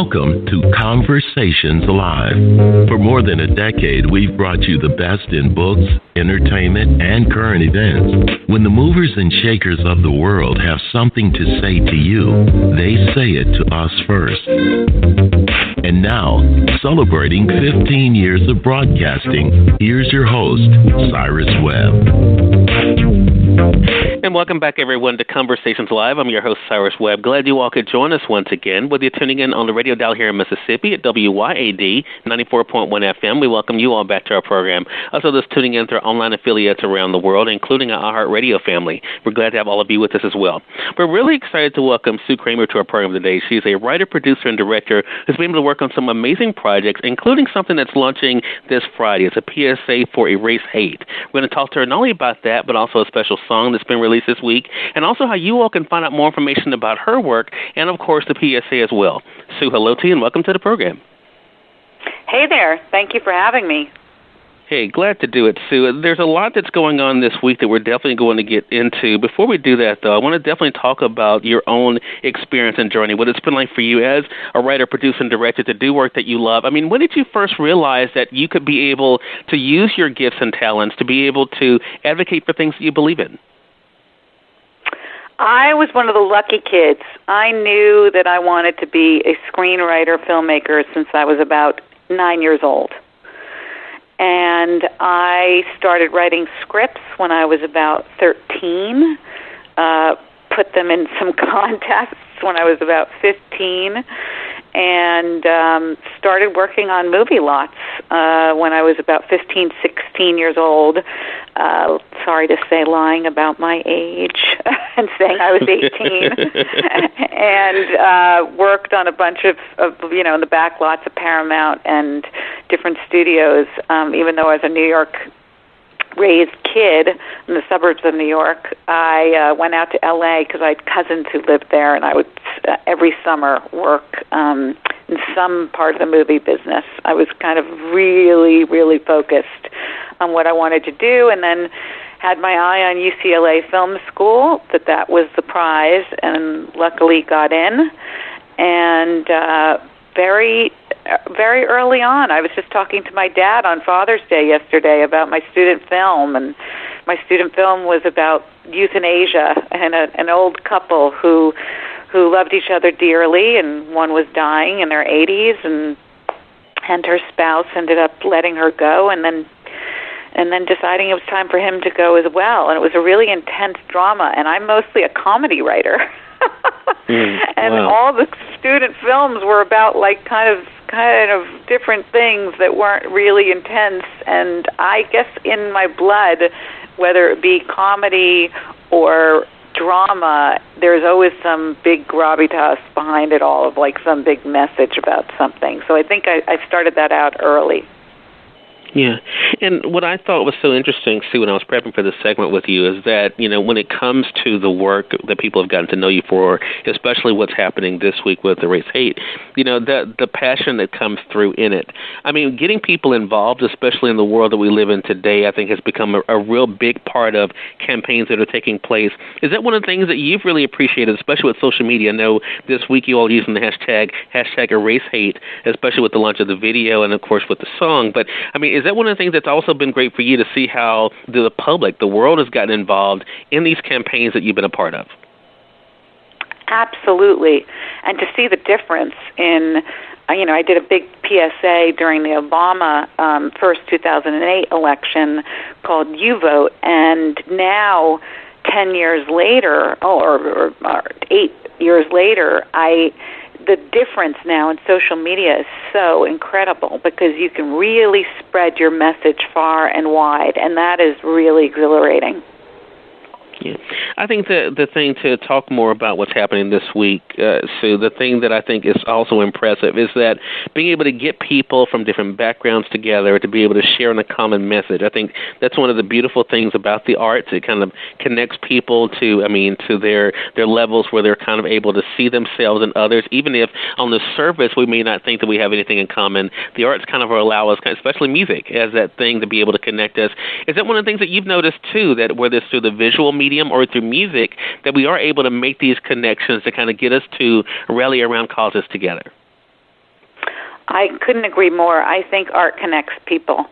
Welcome to Conversations Live. For more than a decade, we've brought you the best in books, entertainment, and current events. When the movers and shakers of the world have something to say to you, they say it to us first. And now, celebrating 15 years of broadcasting, here's your host, Cyrus Webb. And welcome back, everyone, to Conversations Live. I'm your host, Cyrus Webb. Glad you all could join us once again. Whether you're tuning in on the radio dial here in Mississippi at WYAD 94.1 FM, we welcome you all back to our program. Also, those tuning in through our online affiliates around the world, including our iHeartRadio family. We're glad to have all of you with us as well. We're really excited to welcome Sue Kramer to our program today. She's a writer, producer, and director who's been able to work on some amazing projects, including something that's launching this Friday. It's a PSA for Erase Hate. We're going to talk to her not only about that, but also a special song that's been released this week, and also how you all can find out more information about her work and, of course, the PSA as well. Sue, hello to you, and welcome to the program. Hey there. Thank you for having me. Hey, glad to do it, Sue. There's a lot that's going on this week that we're definitely going to get into. Before we do that, though, I want to definitely talk about your own experience and journey, what it's been like for you as a writer, producer, and director to do work that you love. I mean, when did you first realize that you could be able to use your gifts and talents to be able to advocate for things that you believe in? I was one of the lucky kids. I knew that I wanted to be a screenwriter, filmmaker since I was about 9 years old. And I started writing scripts when I was about 13, put them in some contests when I was about 15, and started working on movie lots when I was about 15, 16 years old. Sorry to say, lying about my age and saying I was 18, and worked on a bunch of in the back lots of Paramount and different studios, even though I was a New York raised kid in the suburbs of New York. I went out to L.A. because I had cousins who lived there, and I would every summer work in some part of the movie business. I was kind of really, really focused on what I wanted to do, and then had my eye on UCLA Film School, that was the prize, and luckily got in. And very early on, I was just talking to my dad on Father's Day yesterday about my student film, and my student film was about euthanasia and an old couple who loved each other dearly, and one was dying in their 80s, and her spouse ended up letting her go, and then deciding it was time for him to go as well. And it was a really intense drama, and I'm mostly a comedy writer. And wow. All the student films were about like kind of different things that weren't really intense. And I guess in my blood, whether it be comedy or drama, there's always some big gravitas behind it all, of like some big message about something. So I think I started that out early. Yeah, and what I thought was so interesting, Sue, when I was prepping for this segment with you, is that, when it comes to the work that people have gotten to know you for, especially what's happening this week with Erase Hate, the passion that comes through in it. I mean, getting people involved, especially in the world that we live in today, I think has become a real big part of campaigns that are taking place. Is that one of the things that you've really appreciated, especially with social media? I know this week you all using the hashtag Erase Hate, especially with the launch of the video and, of course, with the song. But, I mean, is that one of the things that's also been great for you to see how the public, the world, has gotten involved in these campaigns that you've been a part of? Absolutely. And to see the difference in, I did a big PSA during the Obama first 2008 election called You Vote, and now 10 years later, or 8 years later, the difference now in social media is so incredible because you can really spread your message far and wide, and that is really exhilarating. Yeah. I think the thing to talk more about what's happening this week, Sue, the thing that I think is also impressive is that being able to get people from different backgrounds together to be able to share in a common message. I think that's one of the beautiful things about the arts. It kind of connects people to their levels where they're kind of able to see themselves and others, even if on the surface we may not think that we have anything in common. The arts kind of allow us, especially music, as that thing to be able to connect us. Is that one of the things that you've noticed, too, that whether it's through the visual medium or through music, that we are able to make these connections to kind of get us to rally around causes together? I couldn't agree more. I think art connects people,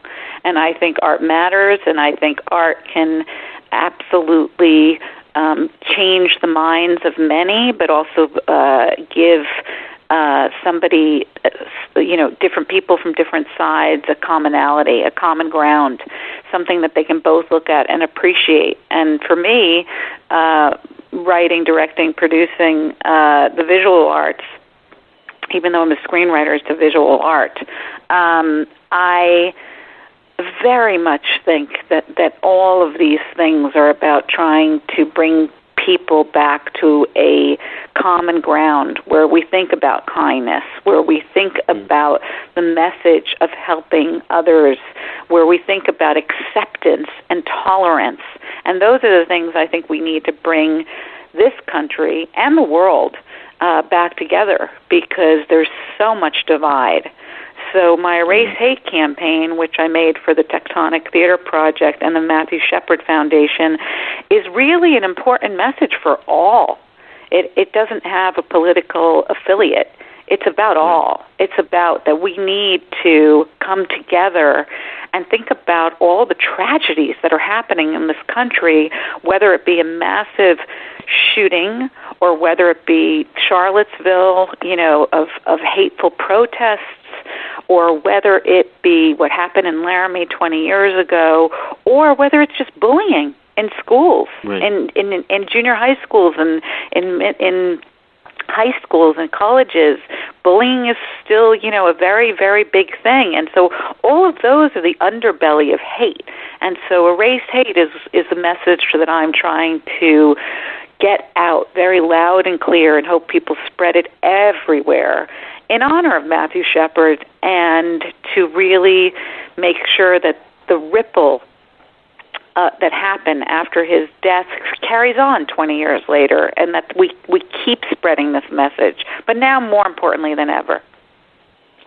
and I think art matters, and I think art can absolutely change the minds of many, but also give somebody, different people from different sides, a commonality, a common ground, something that they can both look at and appreciate. And for me, writing, directing, producing the visual arts, even though I'm a screenwriter, it's a visual art. I very much think that all of these things are about trying to bring people back to a common ground where we think about kindness, where we think about the message of helping others, where we think about acceptance and tolerance. And those are the things I think we need to bring this country and the world back together, because there's so much divide. So my Erase Hate campaign, which I made for the Tectonic Theater Project and the Matthew Shepard Foundation, is really an important message for all. It doesn't have a political affiliate. It's about all. It's about that we need to come together and think about all the tragedies that are happening in this country, whether it be a massive shooting or whether it be Charlottesville, of hateful protests, or whether it be what happened in Laramie 20 years ago, or whether it's just bullying in schools, in junior high schools and in high schools and colleges. Bullying is still, a very, very big thing. And so all of those are the underbelly of hate. And so Erase Hate is a message that I'm trying to get out very loud and clear and hope people spread it everywhere in honor of Matthew Shepard, and to really make sure that the ripple that happened after his death carries on 20 years later, and that we keep spreading this message, but now more importantly than ever.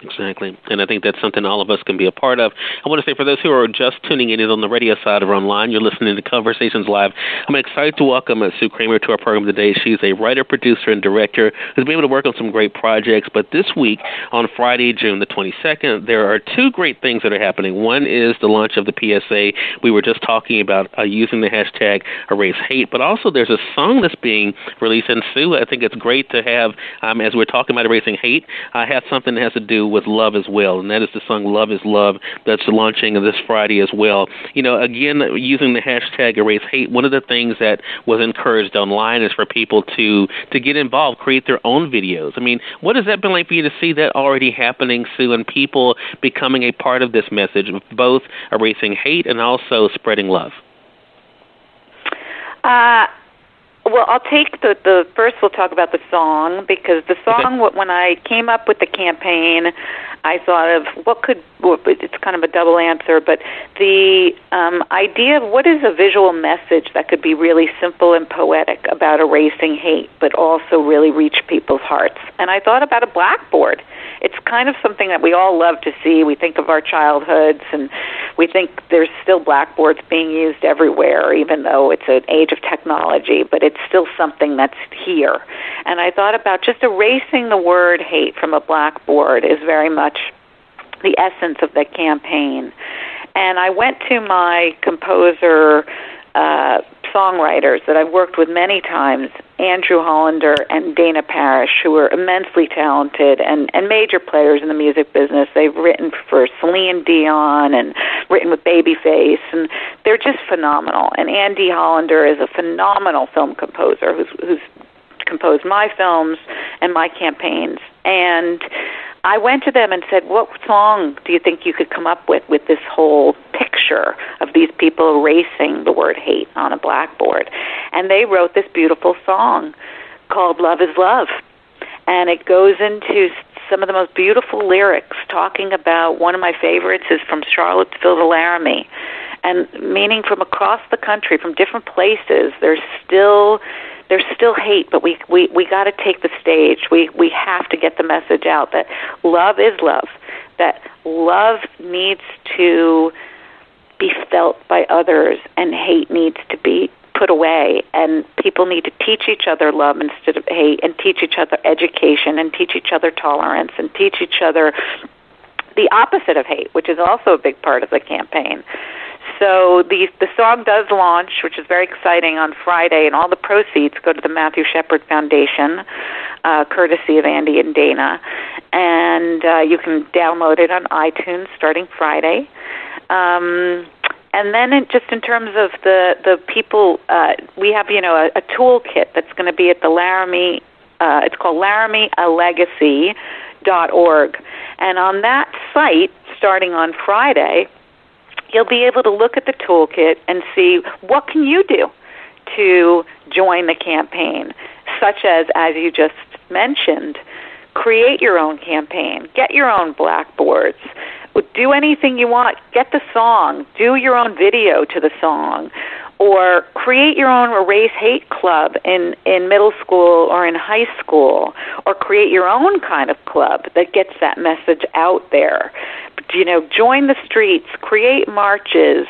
Exactly. And I think that's something all of us can be a part of. I want to say, for those who are just tuning in on the radio side or online, you're listening to Conversations Live. I'm excited to welcome Sue Kramer to our program today. She's a writer, producer, and director who's been able to work on some great projects. But this week, on Friday, June the 22nd, there are two great things that are happening. One is the launch of the PSA. We were just talking about using the hashtag Erase Hate, but also there's a song that's being released. And Sue, I think it's great to have, as we're talking about erasing hate, have something that has to do with love as well, and that is the song Love is Love that's launching this Friday as well. Again, using the hashtag Erase Hate, one of the things that was encouraged online is for people to get involved, create their own videos. I mean, what has that been like for you to see that already happening, Sue, and people becoming a part of this message of both erasing hate and also spreading love? Well, I'll take the first. We'll talk about the song, because the song, when I came up with the campaign, I thought of it's kind of a double answer, but the idea of what is a visual message that could be really simple and poetic about erasing hate, but also really reach people's hearts. And I thought about a blackboard. It's kind of something that we all love to see. We think of our childhoods, and we think there's still blackboards being used everywhere, even though it's an age of technology, but it's still something that's here. And I thought about just erasing the word hate from a blackboard is very much the essence of the campaign. And I went to my composer songwriters that I've worked with many times, Andrew Hollander and Dana Parrish, who are immensely talented and major players in the music business. They've written for Celine Dion and written with Babyface, and they're just phenomenal. And Andy Hollander is a phenomenal film composer who's composed my films and my campaigns. And I went to them and said, what song do you think you could come up with this whole picture of these people erasing the word hate on a blackboard? And they wrote this beautiful song called Love is Love. And it goes into some of the most beautiful lyrics, talking about, one of my favorites is from Charlottesville to Laramie. And meaning from across the country, from different places, there's still hate, but we got to take the stage. We have to get the message out that love is love, that love needs to be felt by others and hate needs to be put away, and people need to teach each other love instead of hate, and teach each other education, and teach each other tolerance, and teach each other the opposite of hate, which is also a big part of the campaign. So the song does launch, which is very exciting, on Friday, and all the proceeds go to the Matthew Shepard Foundation, courtesy of Andy and Dana. And you can download it on iTunes starting Friday. And then just in terms of the people, we have, a toolkit that's going to be at the Laramie, it's called LaramieAlegacy.org. And on that site, starting on Friday, you'll be able to look at the toolkit and see what can you do to join the campaign, such as you just mentioned, create your own campaign, get your own blackboards, do anything you want, get the song, do your own video to the song, or create your own Erase Hate Club in middle school or in high school, or create your own kind of club that gets that message out there. Join the streets, create marches,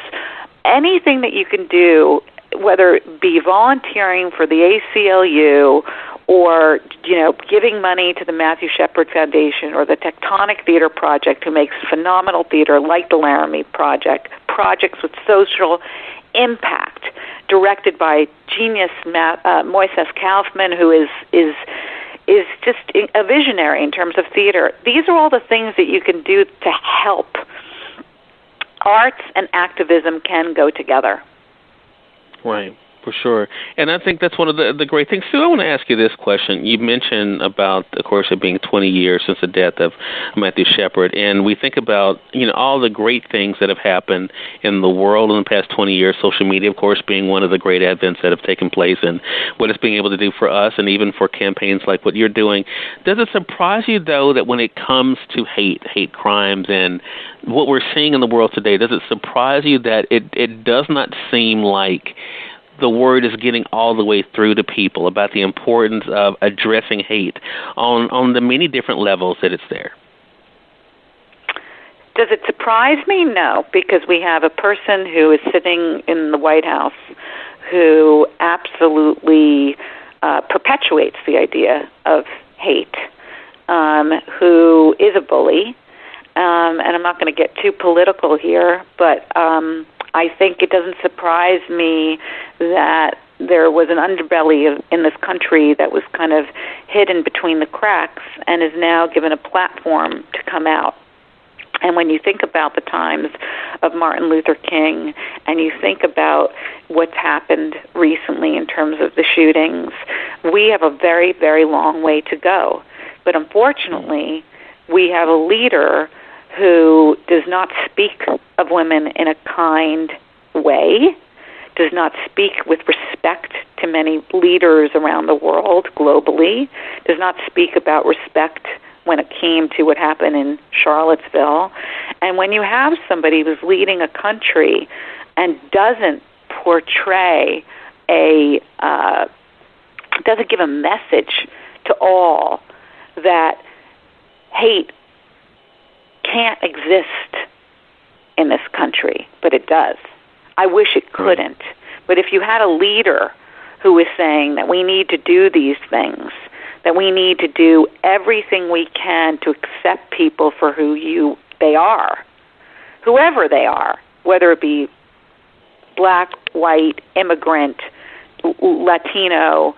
anything that you can do, whether it be volunteering for the ACLU or, giving money to the Matthew Shepard Foundation or the Tectonic Theater Project, who makes phenomenal theater like the Laramie Project, projects with social impact, directed by genius Moises Kaufman, who is just a visionary in terms of theater. These are all the things that you can do to help. Arts and activism can go together. Right, for sure. And I think that's one of the great things. Sue, I want to ask you this question. You mentioned about, of course, it being 20 years since the death of Matthew Shepard, and we think about, all the great things that have happened in the world in the past 20 years, social media, of course, being one of the great advents that have taken place, and what it's being able to do for us and even for campaigns like what you're doing. Does it surprise you, though, that when it comes to hate crimes, and what we're seeing in the world today, does it surprise you that it does not seem like the word is getting all the way through to people about the importance of addressing hate on the many different levels that it's there? Does it surprise me? No, because we have a person who is sitting in the White House who absolutely perpetuates the idea of hate, who is a bully. And I'm not going to get too political here, but I think it doesn't surprise me that there was an underbelly in this country that was kind of hidden between the cracks and is now given a platform to come out. And when you think about the times of Martin Luther King and you think about what's happened recently in terms of the shootings, we have a very, very long way to go. But unfortunately, we have a leader who does not speak of women in a kind way, does not speak with respect to many leaders around the world globally, does not speak about respect when it came to what happened in Charlottesville. And when you have somebody who's leading a country and doesn't portray doesn't give a message to all that hate can't exist in this country, but it does. I wish it couldn't. But if you had a leader who was saying that we need to do these things, that we need to do everything we can to accept people for who they are, whoever they are, whether it be black, white, immigrant, Latino,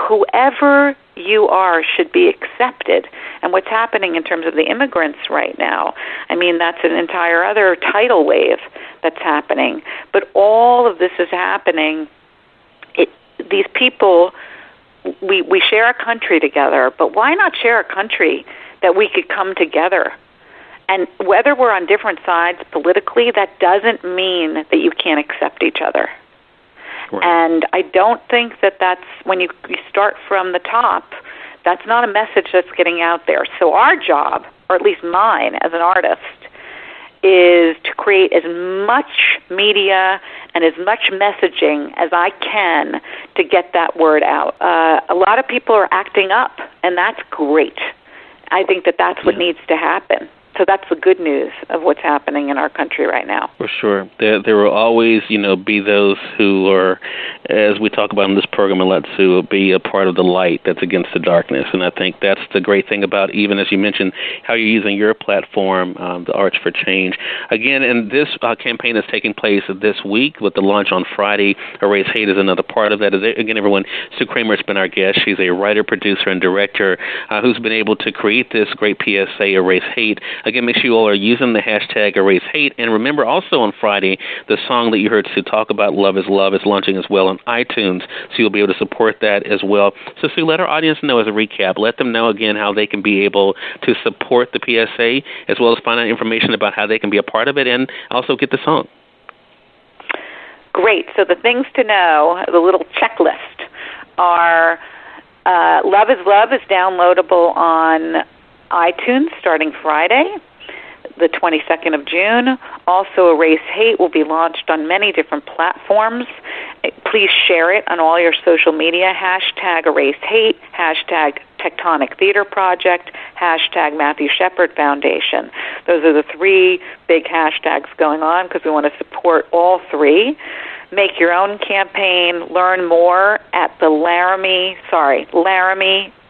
whoever you are should be accepted. And what's happening in terms of the immigrants right now, I mean, that's an entire other tidal wave that's happening. But all of this is happening. These people, we share a country together, but why not share a country that we could come together? And whether we're on different sides politically, that doesn't mean that you can't accept each other. Right. And I don't think that's, when you start from the top, that's not a message that's getting out there. So our job, or at least mine as an artist, is to create as much media and as much messaging as I can to get that word out. A lot of people are acting up, and that's great. I think that's what needs to happen. So that's the good news of what's happening in our country right now. For sure. There will always, be those who are, as we talk about in this program, and let Sue be a part of the light that's against the darkness. And I think that's the great thing about, even as you mentioned, how you're using your platform, the Arts for Change. Again, and this campaign is taking place this week with the launch on Friday. Erase Hate is another part of that. Again, everyone, Sue Kramer has been our guest. She's a writer, producer, and director who's been able to create this great PSA, Erase Hate. Again, make sure you all are using the hashtag Erase Hate. And remember also on Friday, the song that you heard Sue talk about, Love is Love, is launching as well on iTunes. So you'll be able to support that as well. So Sue, let our audience know as a recap. Let them know again how they can be able to support the PSA, as well as find out information about how they can be a part of it and also get the song. Great. So the things to know, the little checklist, are Love is Love is downloadable on iTunes starting Friday, the 22nd of June. Also, Erase Hate will be launched on many different platforms. Please share it on all your social media. Hashtag Erase Hate, hashtag Tectonic Theater Project, hashtag Matthew Shepard Foundation. Those are the three big hashtags going on because we want to support all three. Make your own campaign. Learn more at the Laramie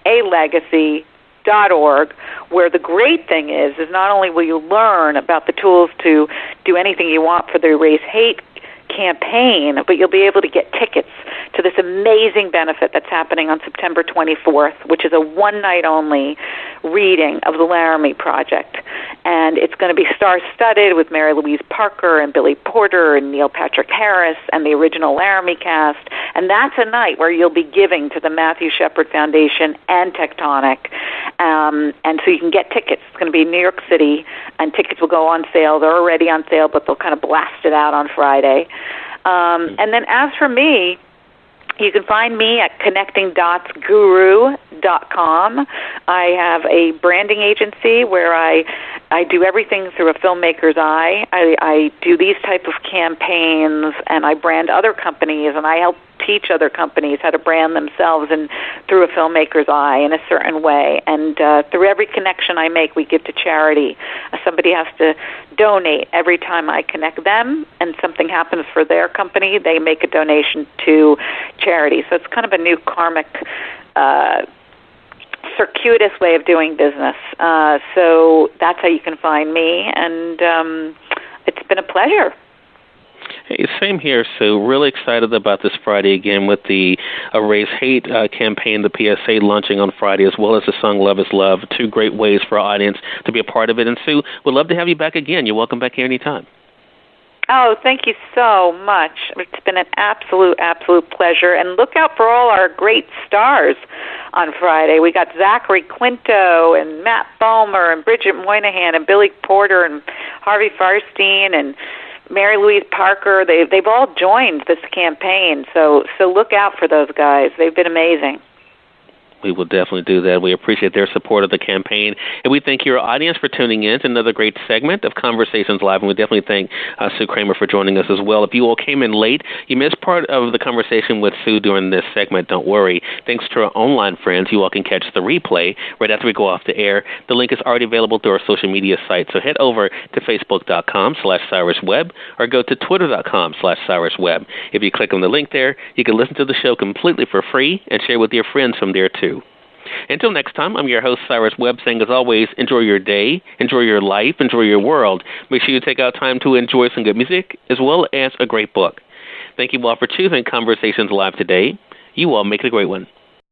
A Legacy.org, where the great thing is not only will you learn about the tools to do anything you want for the Erase Hate campaign, but you'll be able to get tickets to this amazing benefit that's happening on September 24th, which is a one-night-only reading of the Laramie Project. And it's going to be star-studded with Mary Louise Parker and Billy Porter and Neil Patrick Harris and the original Laramie cast. And that's a night where you'll be giving to the Matthew Shepard Foundation and Tectonic. And so you can get tickets. It's going to be in New York City, and tickets will go on sale. They're already on sale, but they'll kind of blast it out on Friday. And then as for me, you can find me at connectingdotsguru.com. I have a branding agency where I do everything through a filmmaker's eye. I do these type of campaigns, and I brand other companies, and I help teach other companies how to brand themselves and through a filmmaker's eye in a certain way. And through every connection I make, we give to charity. Somebody has to donate every time I connect them, and something happens for their company, they make a donation to charity. So it's kind of a new karmic circuitous way of doing business. So that's how you can find me, and it's been a pleasure. Hey, same here, Sue. Really excited about this Friday again with the Erase Hate campaign, the PSA launching on Friday, as well as the song Love is Love. Two great ways for our audience to be a part of it. And Sue, we'd love to have you back again. You're welcome back here anytime. Oh, thank you so much. It's been an absolute pleasure. And look out for all our great stars on Friday. We got Zachary Quinto and Matt Bomer and Bridget Moynihan and Billy Porter and Harvey Farstein and Mary Louise Parker. They've all joined this campaign. So look out for those guys. They've been amazing. We will definitely do that. We appreciate their support of the campaign. And we thank your audience for tuning in to another great segment of Conversations Live. And we definitely thank Sue Kramer for joining us as well. If you all came in late, you missed part of the conversation with Sue during this segment. Don't worry. Thanks to our online friends, you all can catch the replay right after we go off the air. The link is already available through our social media site. So head over to Facebook.com/CyrusWebb or go to Twitter.com/CyrusWebb. If you click on the link there, you can listen to the show completely for free and share with your friends from there too. Until next time, I'm your host, Cyrus Webb, saying, as always, enjoy your day, enjoy your life, enjoy your world. Make sure you take out time to enjoy some good music as well as a great book. Thank you all for choosing Conversations Live today. You all make it a great one.